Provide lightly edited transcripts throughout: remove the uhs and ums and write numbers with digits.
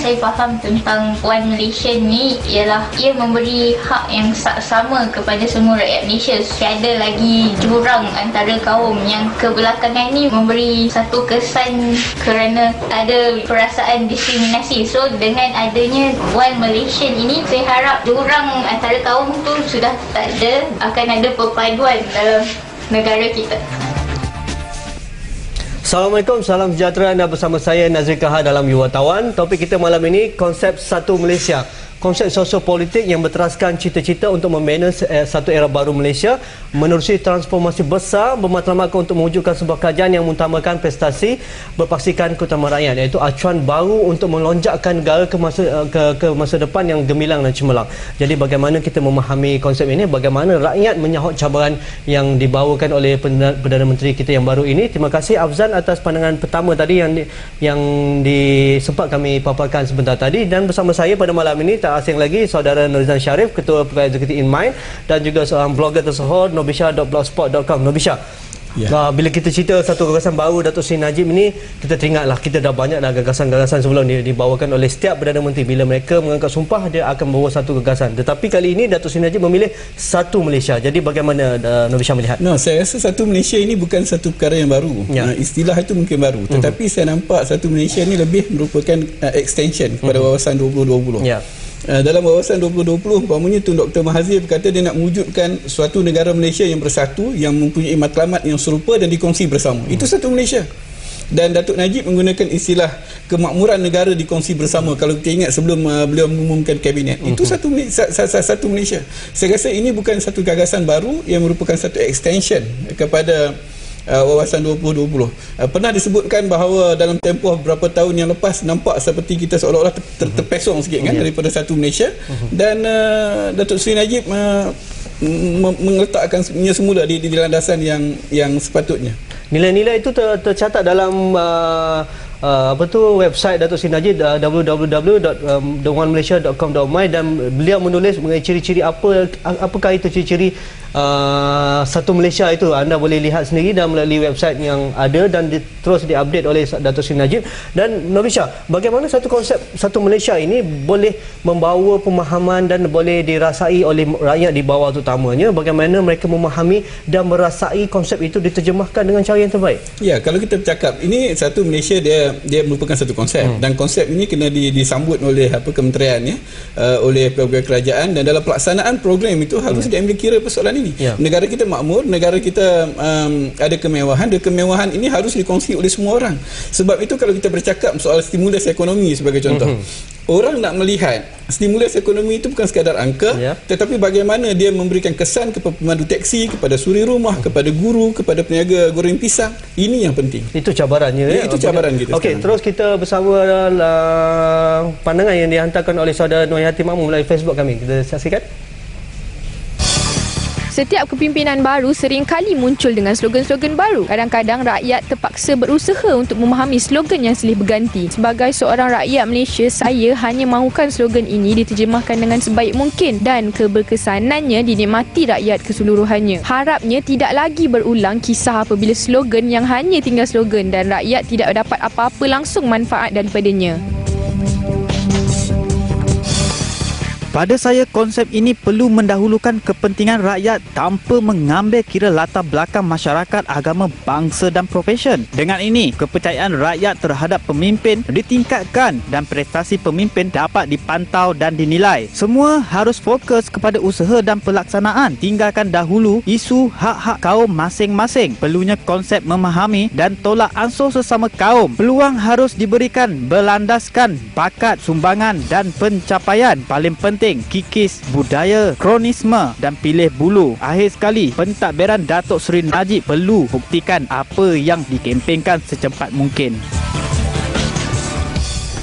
saya faham tentang One Malaysia ni ialah ia memberi hak yang sama kepada semua rakyat Malaysia. Tiada lagi jurang antara kaum yang kebelakangan ni memberi satu kesan kerana ada perasaan diskriminasi. So dengan adanya One Malaysia ini, saya harap jurang antara kaum tu sudah tak ada, akan ada perpaduan dalam negara kita. Assalamualaikum, salam sejahtera. Anda bersama saya Nazri Kahar dalam Wartawan. Topik kita malam ini konsep Satu Malaysia. Konsep sosiopolitik yang berteraskan cita-cita untuk membina satu era baru Malaysia, menerusi transformasi besar bermatlamatkan untuk mewujudkan sebuah kajian yang mengutamakan prestasi, berpaksikan keutamaan rakyat, iaitu acuan baru untuk melonjakkan negara ke masa depan yang gemilang dan cemerlang. Jadi bagaimana kita memahami konsep ini, bagaimana rakyat menyahut cabaran yang dibawakan oleh Perdana Menteri kita yang baru ini. Terima kasih Afzan atas pandangan pertama tadi yang sempat kami paparkan sebentar tadi, dan bersama saya pada malam ini tak asing lagi saudara Norizan Sharif, Ketua Pegawai Eksekutif InMind, dan juga seorang blogger tersohor nobisha.blogspot.com. Nobisha, bila kita cerita satu gagasan baru Datuk Seri Najib ini, kita teringatlah kita dah banyak dah gagasan-gagasan sebelum dibawakan oleh setiap Perdana Menteri. Bila mereka mengangkat sumpah, dia akan membawa satu gagasan. Tetapi kali ini Datuk Seri Najib memilih Satu Malaysia. Jadi bagaimana Nobisha melihat? Saya rasa Satu Malaysia ini bukan satu perkara yang baru. Istilah itu mungkin baru, tetapi saya nampak Satu Malaysia ini lebih merupakan extension kepada wawasan 2020. Dalam wawasan 2020, umpamanya Tun Dr. Mahathir berkata dia nak mewujudkan suatu negara Malaysia yang bersatu, yang mempunyai matlamat yang serupa dan dikongsi bersama. Itu Satu Malaysia. Dan Datuk Najib menggunakan istilah kemakmuran negara dikongsi bersama. Kalau kita ingat sebelum beliau mengumumkan kabinet, itu Satu Malaysia. Saya rasa ini bukan satu gagasan baru, yang merupakan satu extension kepada wawasan 2020. Pernah disebutkan bahawa dalam tempoh beberapa tahun yang lepas, nampak seperti kita seolah-olah terpesong sikit kan daripada Satu Malaysia. Dan Datuk Seri Najib meletakkannya semula di landasan yang sepatutnya. Nilai-nilai itu tercatat dalam website Datuk Seri Najib, www.theonemalaysia.com.my, dan beliau menulis mengenai ciri-ciri apakah itu ciri-ciri Satu Malaysia itu. Anda boleh lihat sendiri dan melalui website yang ada dan terus diupdate oleh Datuk Seri Najib. Dan Nobisha, bagaimana satu konsep Satu Malaysia ini boleh membawa pemahaman dan boleh dirasai oleh rakyat di bawah terutamanya, bagaimana mereka memahami dan merasai konsep itu diterjemahkan dengan cara yang terbaik? Ya, kalau kita bercakap ini Satu Malaysia, dia merupakan satu konsep, dan konsep ini kena disambut oleh kementerian, oleh pegawai kerajaan, dan dalam pelaksanaan program itu harus diambil kira persoalan ini. Negara kita makmur, negara kita ada kemewahan, dan kemewahan ini harus dikongsi oleh semua orang. Sebab itu kalau kita bercakap soal stimulus ekonomi sebagai contoh, orang nak melihat stimulus ekonomi itu bukan sekadar angka, tetapi bagaimana dia memberikan kesan kepada pemandu teksi, kepada suri rumah, kepada guru, kepada peniaga goreng pisang. Ini yang penting. Itu cabarannya. Itu cabaran kita. Okey, terus kita bersama pandangan yang dihantarkan oleh saudara Noyati Makmur melalui Facebook kami. Kita saksikan. Setiap kepimpinan baru seringkali muncul dengan slogan-slogan baru. Kadang-kadang rakyat terpaksa berusaha untuk memahami slogan yang silih berganti. Sebagai seorang rakyat Malaysia, saya hanya mahukan slogan ini diterjemahkan dengan sebaik mungkin dan keberkesanannya dinikmati rakyat keseluruhannya. Harapnya tidak lagi berulang kisah apabila slogan yang hanya tinggal slogan dan rakyat tidak dapat apa-apa langsung manfaat daripadanya. Pada saya, konsep ini perlu mendahulukan kepentingan rakyat tanpa mengambil kira latar belakang masyarakat, agama, bangsa dan profesion. Dengan ini, kepercayaan rakyat terhadap pemimpin ditingkatkan dan prestasi pemimpin dapat dipantau dan dinilai. Semua harus fokus kepada usaha dan pelaksanaan. Tinggalkan dahulu isu hak-hak kaum masing-masing. Perlunya konsep memahami dan tolak ansur sesama kaum. Peluang harus diberikan berlandaskan bakat, sumbangan dan pencapaian. Paling penting, kikis budaya kronisme dan pilih bulu. Akhir sekali, pentadbiran Datuk Seri Najib perlu buktikan apa yang dikempenkan secepat mungkin.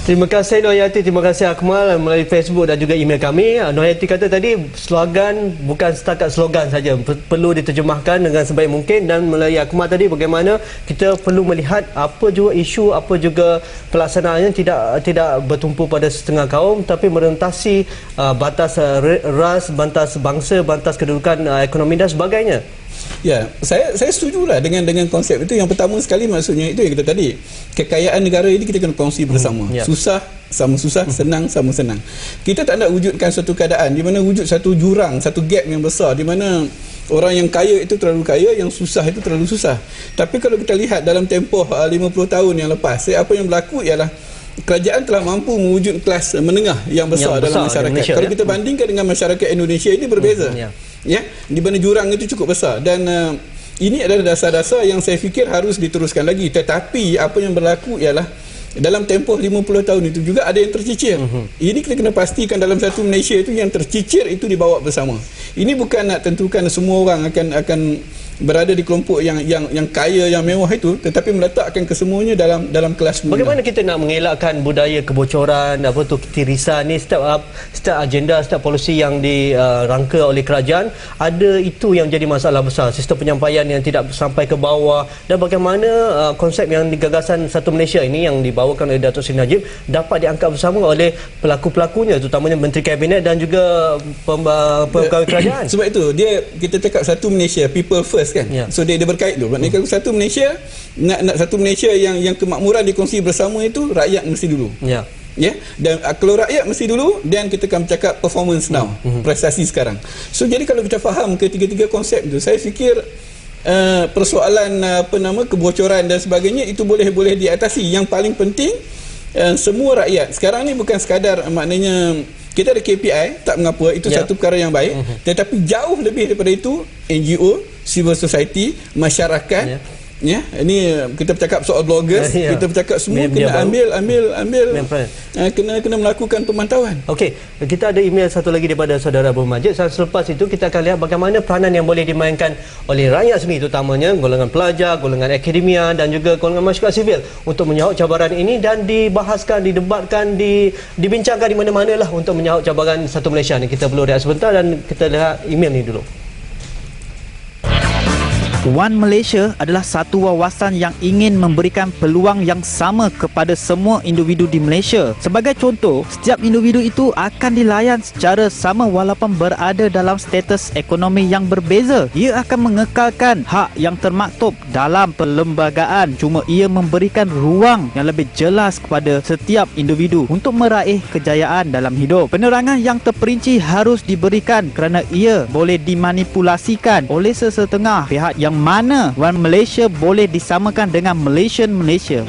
Terima kasih Noyati, terima kasih Akmal melalui Facebook dan juga email kami. Noyati kata tadi slogan bukan setakat slogan saja, perlu diterjemahkan dengan sebaik mungkin, dan melalui Akmal tadi bagaimana kita perlu melihat apa juga isu, apa juga pelaksanaannya tidak bertumpu pada setengah kaum, tapi merentasi batas ras, batas bangsa, batas kedudukan ekonomi dan sebagainya. Ya, saya setujulah dengan konsep itu. Yang pertama sekali maksudnya itu yang kita tadi, kekayaan negara ini kita kena kongsi bersama. Susah sama susah, senang sama senang. Kita tak nak wujudkan satu keadaan di mana wujud satu jurang, satu gap yang besar di mana orang yang kaya itu terlalu kaya, yang susah itu terlalu susah. Tapi kalau kita lihat dalam tempoh 50 tahun yang lepas, apa yang berlaku ialah kerajaan telah mampu mewujud kelas menengah yang besar dalam masyarakat. Malaysia, kalau kita bandingkan dengan masyarakat Indonesia, ini berbeza. Ya, di mana jurang itu cukup besar, dan ini adalah dasar-dasar yang saya fikir harus diteruskan lagi. Tetapi apa yang berlaku ialah dalam tempoh 50 tahun itu juga ada yang tercicir. Ini kita kena pastikan dalam satu Malaysia itu yang tercicir itu dibawa bersama. Ini bukan nak tentukan semua orang akan berada di kelompok yang kaya, yang mewah itu, tetapi meletakkan kesemuanya dalam kelas menengah. Bagaimana kita nak mengelakkan budaya kebocoran, tirisan ni, setiap agenda, setiap polisi yang dirangka oleh kerajaan, ada itu yang jadi masalah besar, sistem penyampaian yang tidak sampai ke bawah, dan bagaimana konsep yang digagasan Satu Malaysia ini yang dibawakan oleh Datuk Seri Najib dapat diangkat bersama oleh pelaku-pelakunya, terutamanya Menteri Kabinet dan juga pegawai kerajaan. Sebab itu kita cakap Satu Malaysia, people first kan. So dia berkait tu. Maknanya kalau Satu Malaysia, nak Satu Malaysia yang kemakmuran dikongsi bersama itu, rakyat mesti dulu. Dan kalau rakyat mesti dulu, dan kita akan bercakap performance now, prestasi sekarang. So jadi kalau kita faham ketiga-tiga konsep itu, saya fikir persoalan kebocoran dan sebagainya itu boleh diatasi. Yang paling penting, semua rakyat sekarang ni bukan sekadar, maknanya kita ada KPI, tak mengapa, itu satu perkara yang baik, tetapi jauh lebih daripada itu, NGO, civil society, masyarakat, ini kita bercakap soal bloggers, kita bercakap semua kena ambil kena melakukan pemantauan. Okey, kita ada email satu lagi daripada saudara Abu Majid. Selepas itu kita akan lihat bagaimana peranan yang boleh dimainkan oleh rakyat sendiri, terutamanya golongan pelajar, golongan akademia dan juga golongan masyarakat sivil untuk menyahut cabaran ini, dan dibahaskan, didebatkan, dibincangkan di mana-mana lah untuk menyahut cabaran Satu Malaysia ni. Kita perlu rehat sebentar dan kita lihat email ni dulu. One Malaysia adalah satu wawasan yang ingin memberikan peluang yang sama kepada semua individu di Malaysia. Sebagai contoh, setiap individu itu akan dilayan secara sama walaupun berada dalam status ekonomi yang berbeza. Ia akan mengekalkan hak yang termaktub dalam perlembagaan, cuma ia memberikan ruang yang lebih jelas kepada setiap individu untuk meraih kejayaan dalam hidup. Penerangan yang terperinci harus diberikan kerana ia boleh dimanipulasikan oleh sesetengah pihak yang mana One Malaysia boleh disamakan dengan Malaysian Malaysia.